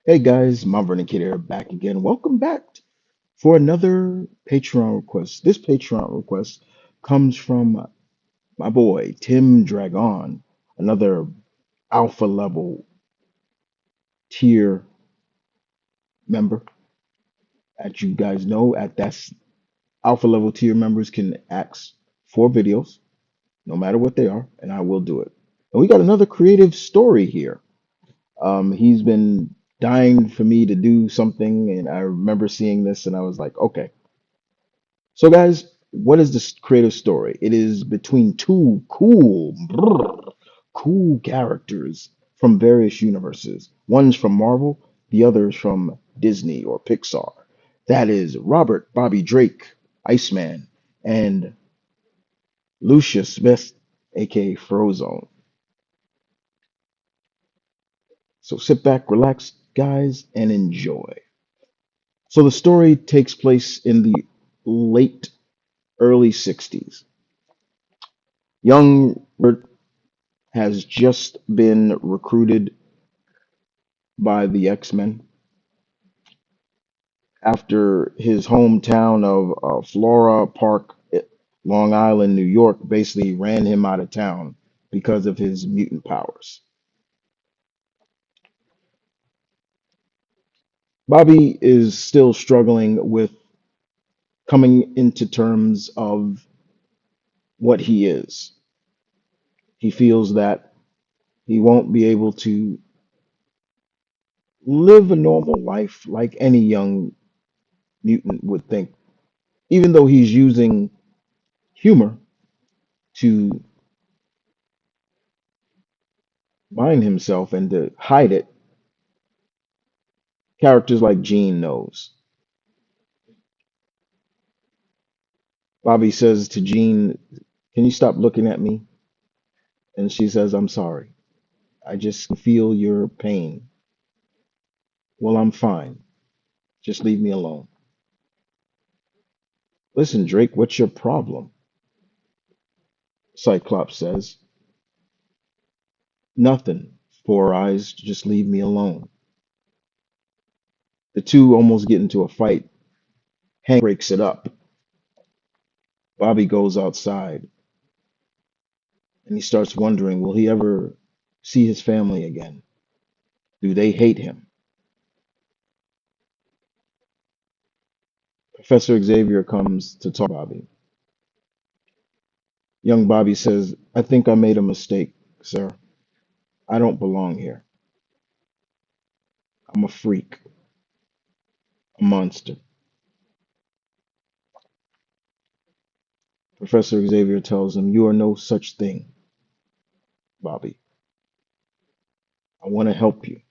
Hey guys, M.V.K here, back again. Welcome back for another Patreon request. This Patreon request comes from my boy Tim Dragon, another alpha level tier member. As you guys know, at that's alpha level tier members can ask for videos, no matter what they are, and I will do it. And we got another creative story here. He's been dying for me to do something, and I remember seeing this, and I was like, okay. So, guys, what is this creative story? It is between two cool characters from various universes. One's from Marvel, the other's from Disney or Pixar. That is Robert Bobby Drake, Iceman, and Lucius Smith, aka Frozone. So sit back, relax, guys, and enjoy. So the story takes place in the late early 60s. Young Robert has just been recruited by the X-Men after his hometown of Flora Park, Long Island, New York, basically ran him out of town because of his mutant powers. Bobby is still struggling with coming into terms of what he is. He feels that he won't be able to live a normal life like any young mutant would think, even though he's using humor to bind himself and to hide it. Characters like Jean knows. Bobby says to Jean, "Can you stop looking at me?" And she says, "I'm sorry. I just feel your pain." "Well, I'm fine. Just leave me alone." "Listen, Drake, what's your problem?" Cyclops says, "Nothing. Four eyes, just leave me alone." The two almost get into a fight. Hank breaks it up. Bobby goes outside and he starts wondering, will he ever see his family again? Do they hate him? Professor Xavier comes to talk to Bobby. Young Bobby says, "I think I made a mistake, sir. I don't belong here. I'm a freak, a monster." Professor Xavier tells him, "You are no such thing, Bobby. I want to help you,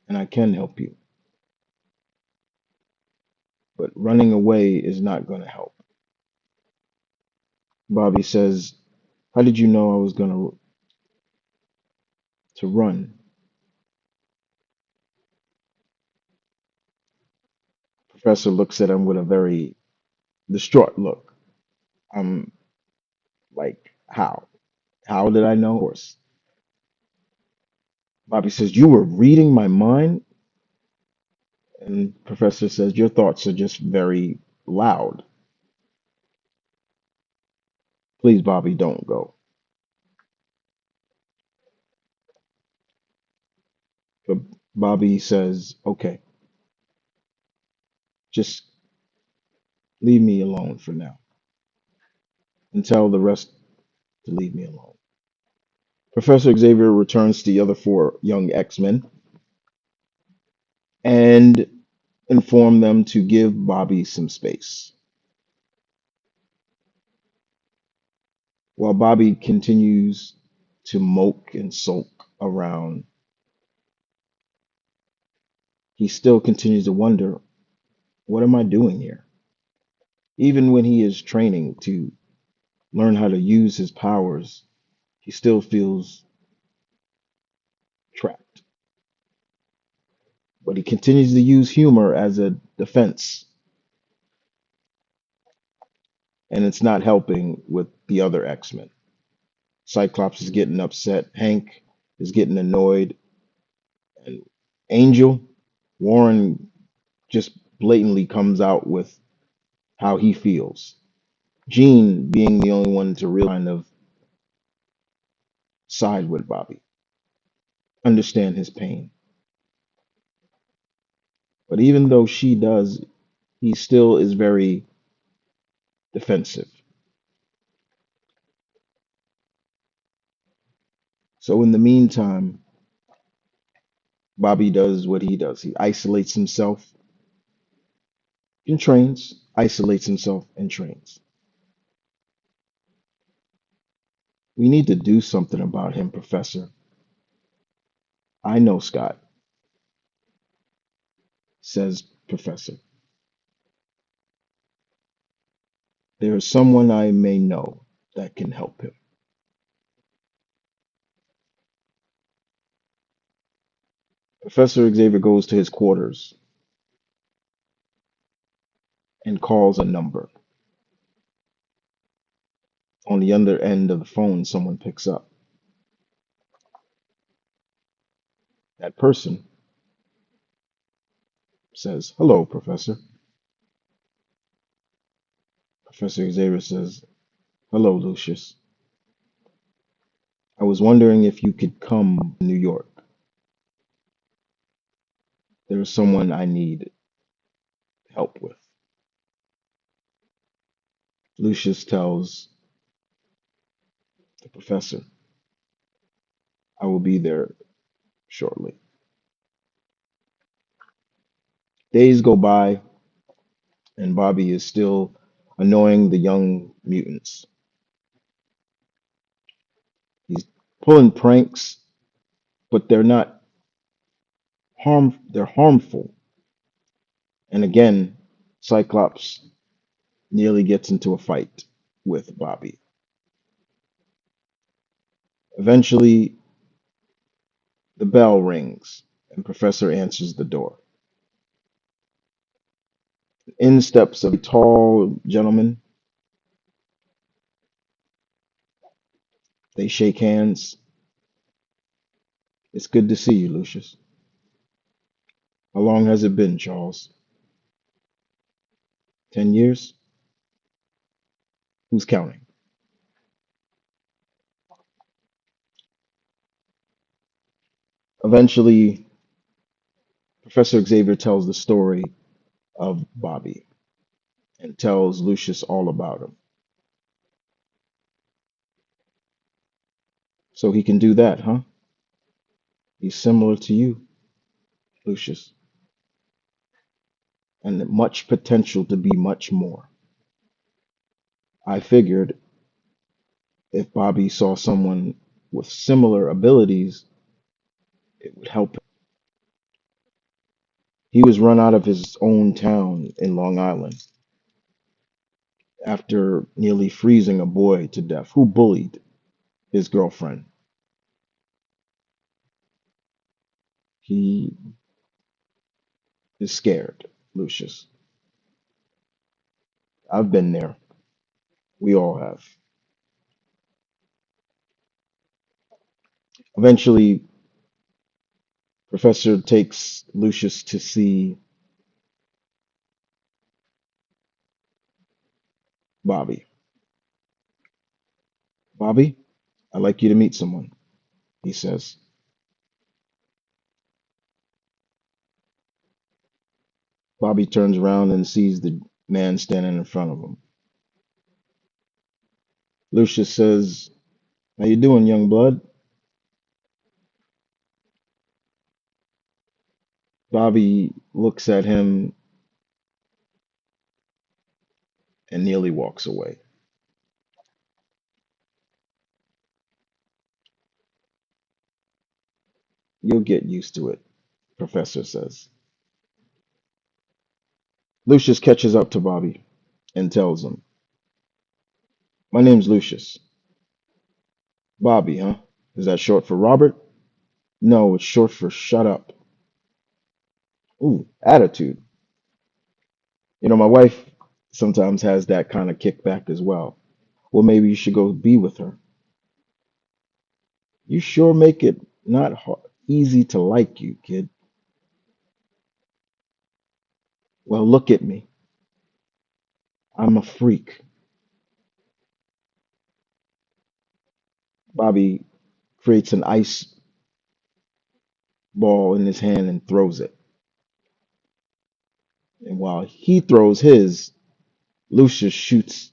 and I can help you, but running away is not going to help." Bobby says, "How did you know I was going to run?" Professor looks at him with a very distraught look. I'm like, how? How did I know? Of course. Bobby says, "You were reading my mind?" And Professor says, "Your thoughts are just very loud. Please, Bobby, don't go." But Bobby says, "Okay, just leave me alone for now and tell the rest to leave me alone." Professor Xavier returns to the other four young X-Men and inform them to give Bobby some space. While Bobby continues to mope and sulk around, he still continues to wonder, what am I doing here? Even when he is training to learn how to use his powers, he still feels trapped. But he continues to use humor as a defense, and it's not helping with the other X-Men. Cyclops is getting upset, Hank is getting annoyed, and Angel, Warren just blatantly comes out with how he feels. Gene being the only one to really kind of side with Bobby, understand his pain. But even though she does, he still is very defensive. So in the meantime, Bobby does what he does. He isolates himself and trains, isolates himself and trains. We need to do something about him, Professor. I know, Scott, says Professor. There is someone I may know that can help him. Professor Xavier goes to his quarters and calls a number. On the other end of the phone, someone picks up. That person says, "Hello, Professor." Professor Xavier says, "Hello, Lucius. I was wondering if you could come to New York. There is someone I need help with." Lucius tells the professor, "I will be there shortly." Days go by, and Bobby is still annoying the young mutants. He's pulling pranks, but they're harmful. And again, Cyclops nearly gets into a fight with Bobby. Eventually, the bell rings, and Professor answers the door. In steps a tall gentleman. They shake hands. "It's good to see you, Lucius." "How long has it been, Charles?" "10 years?" "Who's counting?" Eventually, Professor Xavier tells the story of Bobby and tells Lucius all about him. "So he can do that, huh?" "He's similar to you, Lucius, and much potential to be much more. I figured if Bobby saw someone with similar abilities, it would help him. He was run out of his own town in Long Island after nearly freezing a boy to death who bullied his girlfriend. He is scared, Lucius. I've been there. We all have." Eventually, Professor takes Lucius to see Bobby. "Bobby, I'd like you to meet someone," he says. Bobby turns around and sees the man standing in front of him. Lucius says, "How you doing, young blood?" Bobby looks at him and nearly walks away. "You'll get used to it," Professor says. Lucius catches up to Bobby and tells him, "My name's Lucius." "Bobby, huh? Is that short for Robert?" "No, it's short for shut up." "Ooh, attitude. My wife sometimes has that kind of kickback as well." "Well, maybe you should go be with her." "You sure make it not easy to like you, kid." Well, look at me. I'm a freak. Bobby creates an ice ball in his hand and throws it. And while he throws his, Lucius shoots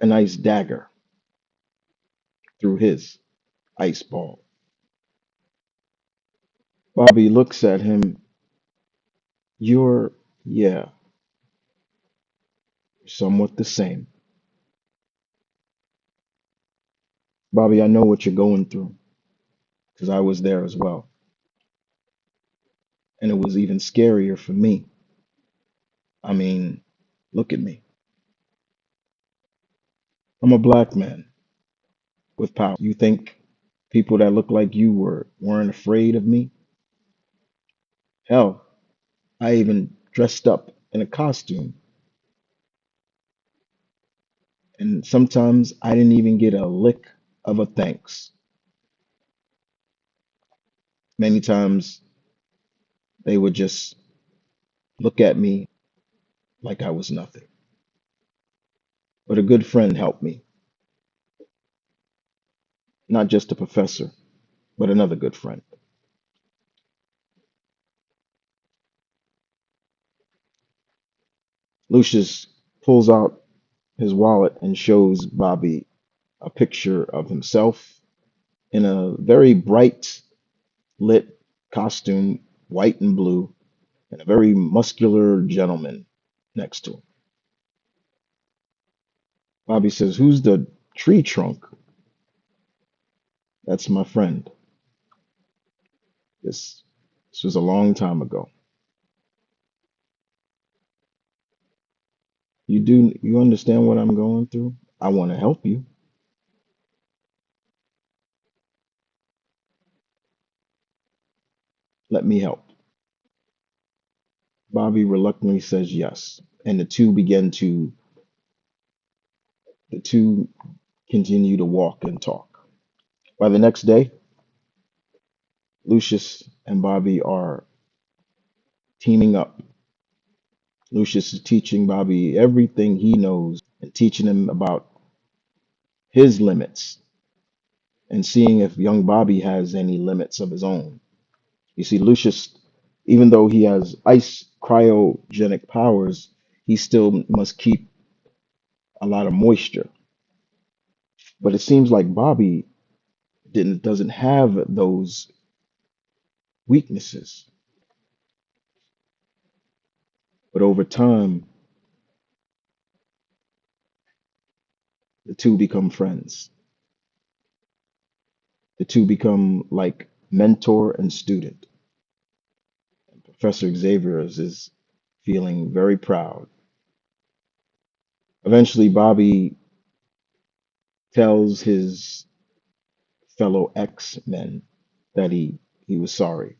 an ice dagger through his ice ball. Bobby looks at him. You're, yeah, somewhat the same. Bobby, I know what you're going through because I was there as well. And it was even scarier for me. I mean, look at me. I'm a black man with power. You think people that look like you weren't afraid of me? Hell, I even dressed up in a costume. And sometimes I didn't even get a lick of a thanks. Many times they would just look at me like I was nothing. But a good friend helped me, not just a professor, but another good friend. Lucius pulls out his wallet and shows Bobby a picture of himself in a very bright lit costume, white and blue, and a very muscular gentleman next to him. Bobby says, "Who's the tree trunk?" "That's my friend. This this was a long time ago. You understand what I'm going through? I want to help you. Let me help." Bobby reluctantly says yes, and the two continue to walk and talk. By the next day, Lucius and Bobby are teaming up. Lucius is teaching Bobby everything he knows and teaching him about his limits and seeing if young Bobby has any limits of his own. You see, Lucius, even though he has ice cryogenic powers, he still must keep a lot of moisture. But it seems like Bobby didn't doesn't have those weaknesses. But over time, the two become friends. The two become like mentor and student. Professor Xavier is feeling very proud. Eventually, Bobby tells his fellow X-Men that he was sorry.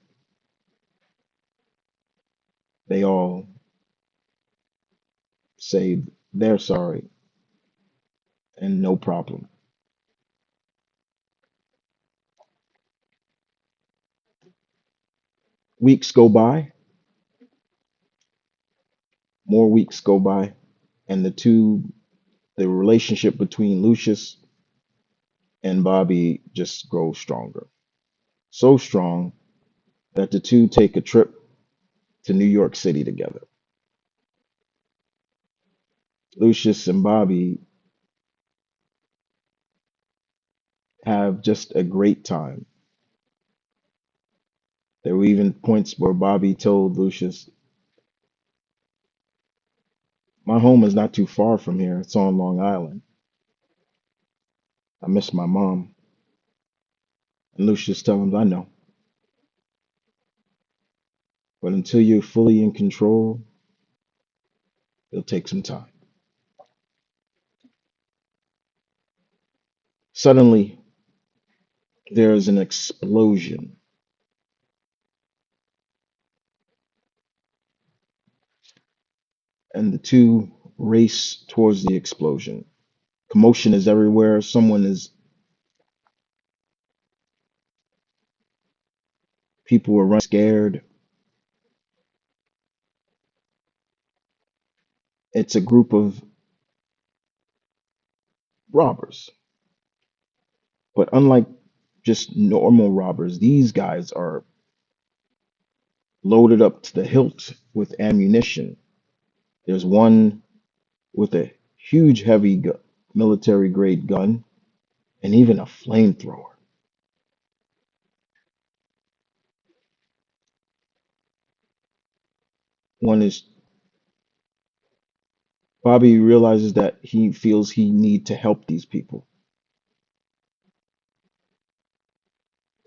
They all say they're sorry and no problem. Weeks go by, more weeks go by, and the relationship between Lucius and Bobby just grows stronger. So strong that the two take a trip to New York City together. Lucius and Bobby have just a great time. There were even points where Bobby told Lucius, "My home is not too far from here. It's on Long Island. I miss my mom." And Lucius tells him, "I know, but until you're fully in control, it'll take some time." Suddenly, there is an explosion, and the two race towards the explosion. Commotion is everywhere. People are running scared. It's a group of robbers, but unlike just normal robbers, these guys are loaded up to the hilt with ammunition. There's one with a huge, heavy military grade gun and even a flamethrower. One is Bobby realizes that he feels he need to help these people.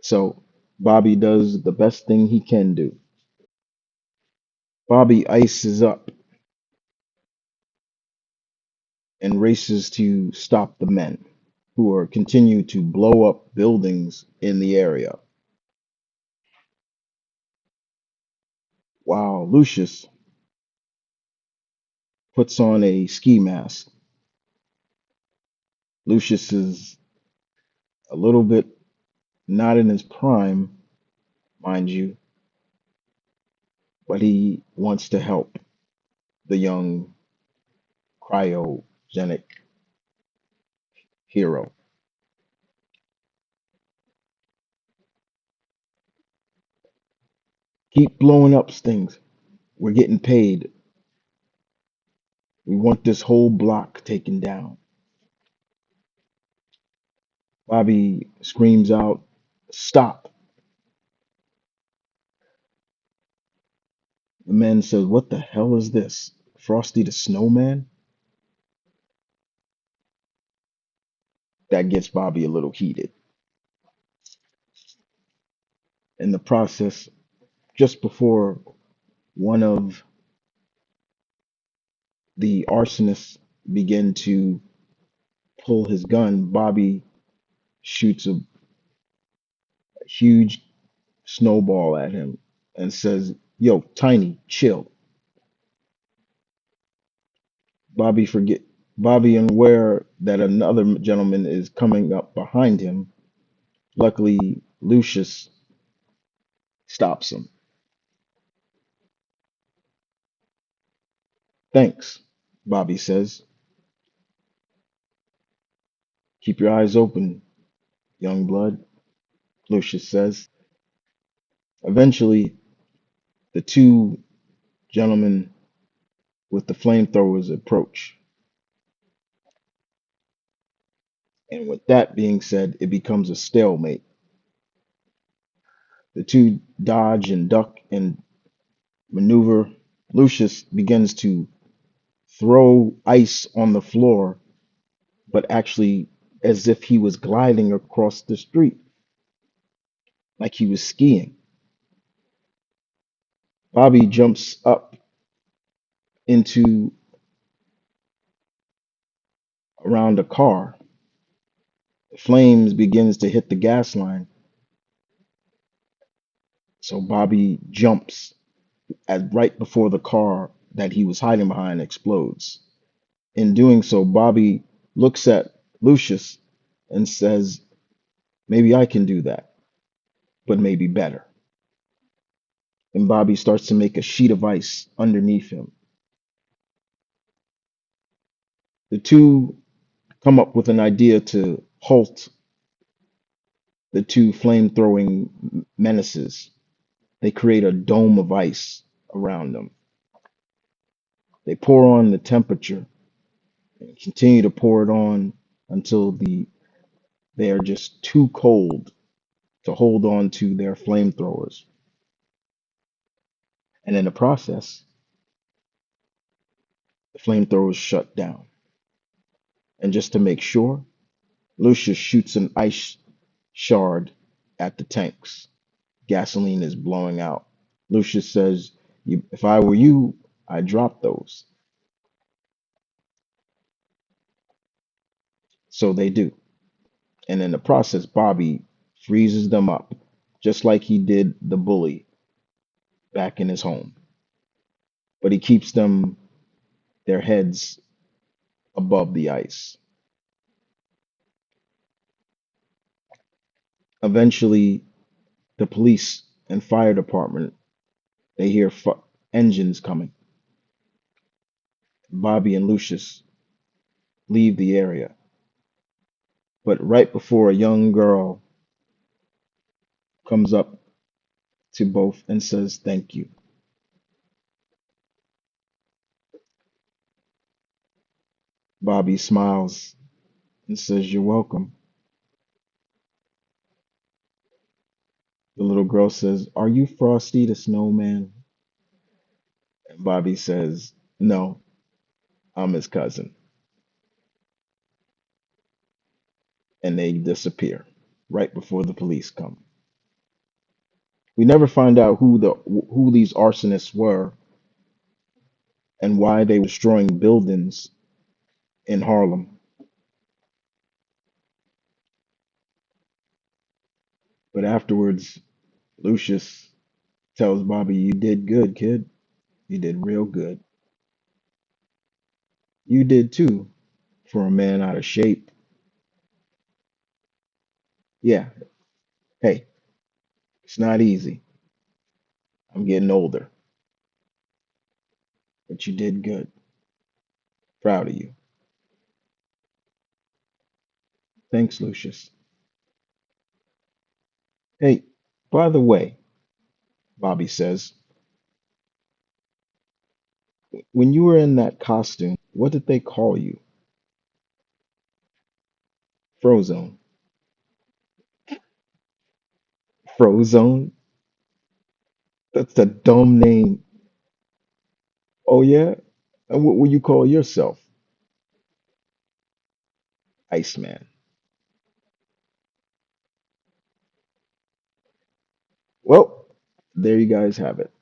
So Bobby does the best thing he can do. Bobby ices up and races to stop the men who are continue to blow up buildings in the area. While Lucius puts on a ski mask. Lucius is a little bit not in his prime, mind you, but he wants to help the young cryogenic hero. Keep blowing up things. We're getting paid. We want this whole block taken down. Bobby screams out, "Stop." The man says, "What the hell is this? Frosty the Snowman?" That gets Bobby a little heated. In the process, just before one of the arsonists begin to pull his gun, Bobby shoots a huge snowball at him and says, "Yo, Tiny, chill." Bobby forget Bobby unaware that another gentleman is coming up behind him. Luckily, Lucius stops him. "Thanks," Bobby says. "Keep your eyes open, young blood," Lucius says. Eventually, the two gentlemen with the flamethrowers approach. And with that being said, it becomes a stalemate. The two dodge and duck and maneuver. Lucius begins to throw ice on the floor, but actually as if he was gliding across the street, like he was skiing. Bobby jumps up into around a car. The flames begins to hit the gas line. So Bobby jumps at right before the car that he was hiding behind explodes. In doing so, Bobby looks at Lucius and says, "Maybe I can do that, but maybe better." And Bobby starts to make a sheet of ice underneath him. The two come up with an idea to halt the two flame throwing menaces. They create a dome of ice around them. They pour on the temperature and continue to pour it on until they are just too cold to hold on to their flamethrowers. And in the process, the flamethrowers shut down. And just to make sure, Lucius shoots an ice shard at the tanks. Gasoline is blowing out. Lucius says, "If I were you, I'd drop those." So they do. And in the process, Bobby freezes them up, just like he did the bully back in his home. But he keeps their heads above the ice. Eventually, the police and fire department, they hear engines coming. Bobby and Lucius leave the area, but right before a young girl comes up to both and says thank you. Bobby smiles and says, "You're welcome." The little girl says, "Are you Frosty the Snowman?" And Bobby says, "No, I'm his cousin." And they disappear right before the police come. We never find out who these arsonists were and why they were destroying buildings in Harlem. But afterwards, Lucius tells Bobby, "You did good, kid. You did real good. You did too, for a man out of shape. Yeah, hey, it's not easy. I'm getting older, but you did good. Proud of you. Thanks, Lucius. Hey, by the way," Bobby says, "when you were in that costume, what did they call you?" Frozone. Frozone? That's a dumb name. Oh, yeah? And what will you call yourself? Iceman. Well, there you guys have it.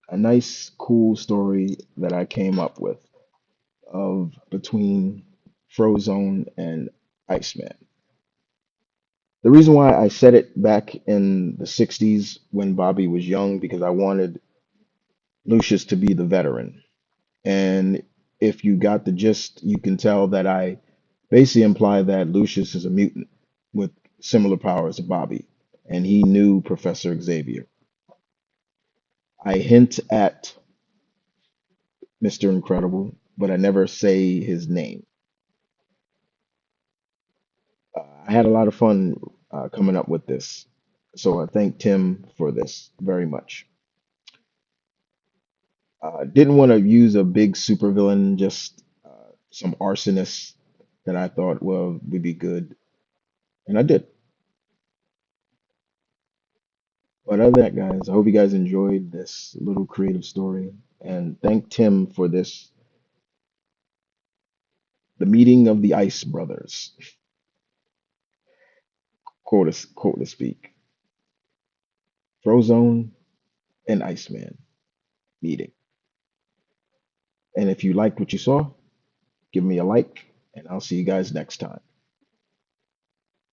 A nice, cool story that I came up with of between Frozone and Iceman. The reason why I said it back in the 60s when Bobby was young, because I wanted Lucius to be the veteran. And if you got the gist, you can tell that I basically imply that Lucius is a mutant with similar powers to Bobby, and he knew Professor Xavier. I hint at Mr. Incredible, but I never say his name. I had a lot of fun coming up with this, so I thank Tim for this very much. Didn't want to use a big supervillain, just some arsonists that I thought, well, would be good, and I did. But other than that, guys, I hope you guys enjoyed this little creative story, and thank Tim for this, the meeting of the Ice Brothers, quote to speak, Frozone and Iceman meeting. And if you liked what you saw, give me a like, and I'll see you guys next time.